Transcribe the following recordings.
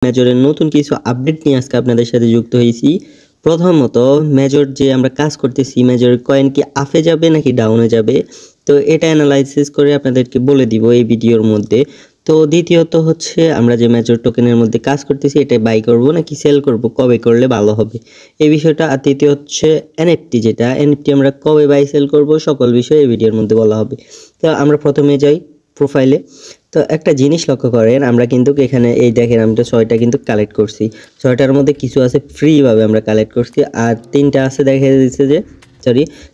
মেজরের নতুন কিছু আপডেট নিয়ে আজকে আপনাদের সাথে যুক্ত হয়েছি। প্রথমত মেজর যে আমরা কাজ করতেছি, মেজর কয়েন কি আপে যাবে নাকি ডাউনে যাবে, তো এটা অ্যানালাইসিস করে আপনাদেরকে বলে দিব এই ভিডিওর মধ্যে। তো দ্বিতীয়ত হচ্ছে আমরা যে মেজর টোকেনের মধ্যে কাজ করতেছি এটা বাই করব নাকি সেল করব, কবে করলে ভালো হবে এই বিষয়টা। আর তৃতীয় হচ্ছে এনএফটি, যেটা এনএফটি আমরা কবে বাই সেল করব সকল বিষয় এই ভিডিওর মধ্যে বলা হবে। তো আমরা প্রথমে যাই প্রোফাইলে। তো একটা জিনিস লক্ষ্য করেন, আমরা কিন্তু এখানে এই দেখেন আমরা 6টা কিন্তু কালেক্ট করছি। 6টার মধ্যে কিছু আছে ফ্রিভাবে আমরা কালেক্ট করছি, আর 3টা আছে দেখা যাচ্ছে যে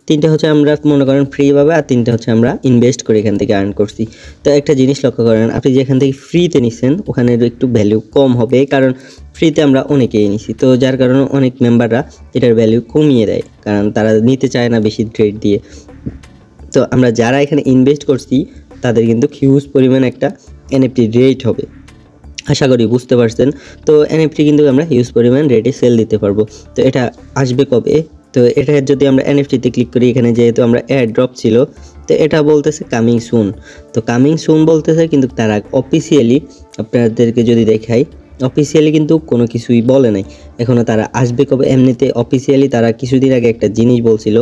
তিনটা হচ্ছে আমরা মনে করেন ফ্রিভাবে, আর 3টা হচ্ছে আমরা ইনভেস্ট করে এখান থেকে আর্ন করছি। তো একটা জিনিস লক্ষ্য করেন, আপনি যেখান থেকে ফ্রিতে নিচ্ছেন ওখানে একটু ভ্যালু কম হবে, কারণ ফ্রিতে আমরা অনেকেই নিছি, তো যার কারণে অনেক মেম্বাররা এটার ভ্যালু কমিয়ে দেয়, কারণ তারা নিতে চায় না বেশি ট্রেড দিয়ে। তো আমরা যারা এখানে ইনভেস্ট করছি তাদের কিন্তু হিউজ পরিমাণ একটা এনএফটি রেট হবে, আশা করি বুঝতে পারছেন। তো এনএফটি কিন্তু আমরা হিউজ পরিমাণ রেটে সেল দিতে পারবো। তো এটা আসবে কবে, তো এটা যদি আমরা এনএফটিতে ক্লিক করি, এখানে যেহেতু আমরা এয়ার ড্রপ ছিল, তো এটা বলতেছে কামিং সুন। তো কামিং সুন বলতেছে, কিন্তু তারা অফিসিয়ালি আপনাদেরকে যদি দেখাই, অফিসিয়ালি কিন্তু কোনো কিছুই বলে নাই এখনও তারা আসবে কবে। এমনিতে অফিসিয়ালি তারা কিছুদিন আগে একটা জিনিস বলছিল,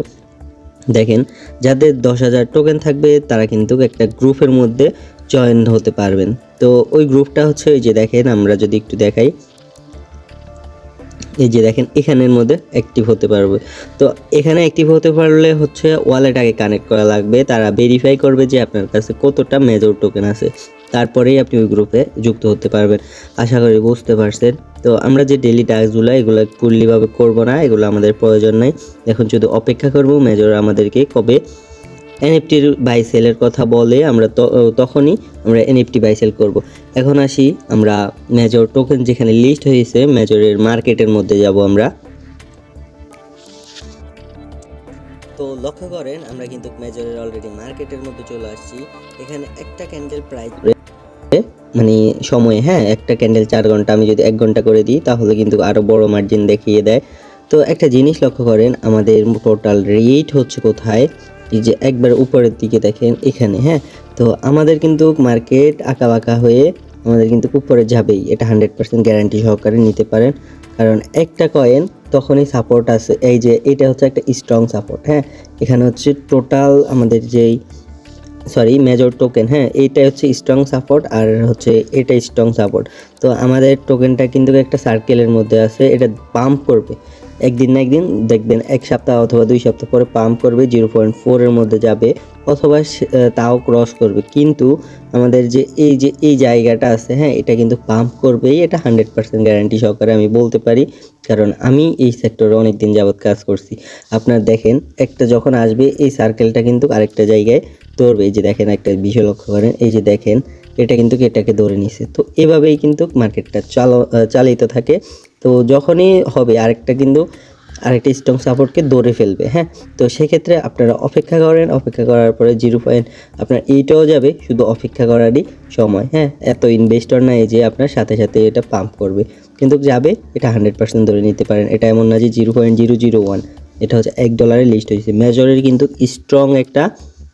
দেখেন যাদের 10,000 টোকেন থাকবে তারা কিন্তু একটা গ্রুপের মধ্যে জয়েন হতে পারবেন। তো ওই গ্রুপটা হচ্ছে এই যে দেখেন, আমরা যদি একটু দেখাই, এই যে দেখেন এখানের মধ্যে অ্যাক্টিভ হতে পারবে। তো এখানে অ্যাক্টিভ হতে পারলে হচ্ছে ওয়ালেট আগে কানেক্ট করা লাগবে, তারা ভেরিফাই করবে যে আপনার কাছে কতটা মেজর টোকেন আছে, তারপরেই আপনি ওই গ্রুপে যুক্ত হতে পারবেন। আশা করি বুঝতে পারছেন। তো আমরা যে ডেলি টাস্কগুলো এগুলো ফুললিভাবে করবো না, এগুলো আমাদের প্রয়োজন নাই, এখন শুধু অপেক্ষা করব মেজর আমাদেরকে কবে এনএফটির বাই সেলের কথা বলে, আমরা তখনই আমরা এনএফটি বাই সেল করব। এখন আসি আমরা মেজর টোকেন যেখানে লিস্ট হয়েছে মেজরের মার্কেটের মধ্যে যাব আমরা। তো লক্ষ্য করেন আমরা কিন্তু মেজরের অলরেডি মার্কেটের মধ্যে চলে আসছি। এখানে একটা ক্যান্ডেল প্রাইস মানে সময়, হ্যাঁ একটা ক্যান্ডেল 4 ঘন্টা, আমি যদি 1 ঘন্টা করে দিই তাহলে কিন্তু আরও বড় মার্জিন দেখিয়ে দেয়। তো একটা জিনিস লক্ষ্য করেন, আমাদের টোটাল রেট হচ্ছে কোথায়, এই যে একবার উপরের দিকে দেখেন এখানে, হ্যাঁ। তো আমাদের কিন্তু মার্কেট আঁকা বাঁকা হয়ে আমাদের কিন্তু উপরে যাবেই, এটা 100% গ্যারান্টি সহকারে নিতে পারেন, কারণ একটা কয়েন তখনই সাপোর্ট আছে। এই যে এটা হচ্ছে একটা স্ট্রং সাপোর্ট, হ্যাঁ। এখানে হচ্ছে টোটাল আমাদের যেই মেজর টোকেন, হ্যাঁ এইটা হচ্ছে স্ট্রং সাপোর্ট, আর হচ্ছে এটা স্ট্রং সাপোর্ট। তো আমাদের টোকেনটা কিন্তু একটা সার্কেলের মধ্যে আছে, এটা পাম্প করবে একদিন না একদিন, দেখবেন 1 সপ্তাহ অথবা 2 সপ্তাহ পরে পাম্প করবে, 0.4 এর মধ্যে যাবে, অথবা তাও ক্রস করবে। কিন্তু আমাদের যে এই জায়গাটা আছে, হ্যাঁ এটা কিন্তু পাম্প করবেই, এটা 100% গ্যারান্টি সহকারে আমি বলতে পারি, কারণ আমি এই সেক্টরে অনেক দিন যাবত কাজ করছি। আপনার দেখেন একটা যখন আসবে এই সার্কেলটা কিন্তু আরেকটা জায়গায় ধরবে, এই যে দেখেন একটা বিষয় লক্ষ্য করেন, এই যে দেখেন এটা কিন্তু এটাকে ধরে নিছে। তো এভাবেই কিন্তু মার্কেটটা চালিত থাকে। তো যখনই হবে আরেকটা কিন্তু আরেকটা স্ট্রং সাপোর্টকে ধরে ফেলবে, হ্যাঁ। তো সেক্ষেত্রে আপনারা অপেক্ষা করেন, অপেক্ষা করার পরে 0 পয়েন্ট আপনার এইটাও যাবে, শুধু অপেক্ষা করারই সময়, হ্যাঁ। এত ইনভেস্টর না এই যে আপনার সাথে সাথে এটা পাম্প করবে, কিন্তু যাবে, এটা 100% ধরে নিতে পারেন। এটা এমন না যে 0.001, এটা হচ্ছে $1 লিস্ট হয়েছে। মেজরের কিন্তু স্ট্রং একটা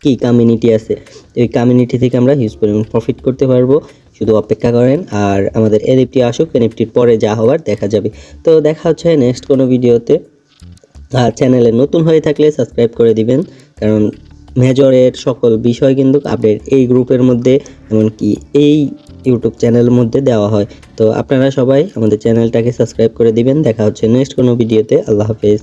কি কমিউনিটি আছে, এই কমিউনিটি থেকে আমরা হিউজ পরিমাণ প্রফিট করতে পারবো। শুধু অপেক্ষা করেন, আর আমাদের এনএফটি আসুক, এনএফটির পরে যা হওয়ার দেখা যাবে। তো দেখা হচ্ছে নেক্সট কোনো ভিডিওতে। চ্যানেলে নতুন হয়ে থাকলে সাবস্ক্রাইব করে দিবেন, কারণ মেজরের সকল বিষয় কিন্তু আপডেট এই গ্রুপের মধ্যে, এমনকি এই ইউটিউব চ্যানেলের মধ্যে দেওয়া হয়। তো আপনারা সবাই আমাদের চ্যানেলটাকে সাবস্ক্রাইব করে দিবেন। দেখা হচ্ছে নেক্সট কোনো ভিডিওতে। আল্লাহ হাফেজ।